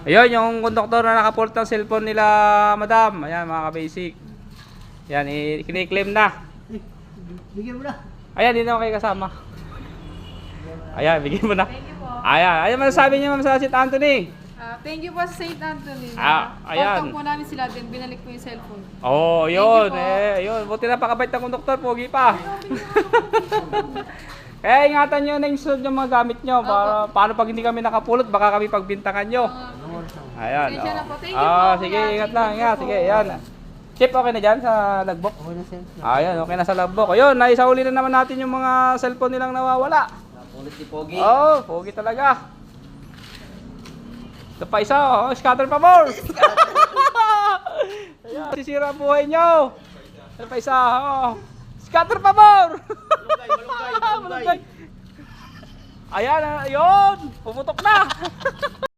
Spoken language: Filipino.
Ayun, yung konduktor na nakaport ng cellphone nila, madam. Ayan, mga ka-basic. Yan, kiniklaim na. Bigyan mo na. Ayan, hindi na kayo kasama. Ayan, bigyan mo na. Thank you po. Ayan, ayan masasabi niyo, ma'am, sa St. Anthony. Thank you po sa St. Anthony. Ayan. Kontak po namin sila din. Binalik po yung cellphone. Oh, yun. Thank you po. Yun. Buti na pakabait ng konduktor, pogi pa. Kaya ingatan nyo na yung sunod yung mga gamit nyo. Paano pag hindi kami nakapulot, baka kami pagbintangan nyo. Ayan. Pasensya na po. Thank you po, Sige, kuya. ingat Thank lang. you Ingat. po. Sige, yan. Chip, okay na dyan sa logbook? Okay na sir. Ayan, okay na sa logbook. Ayun, naisauli na naman natin yung mga cellphone nilang nawawala. Ulit ni Pogi. Oh, pogi talaga. Ito pa isa, oh, scatter pa more. Ayan, sisira ang buhay nyo. Ito pa isa, oh. Scatter pa more. Malunggay. Ayan, ayun, pumutok na.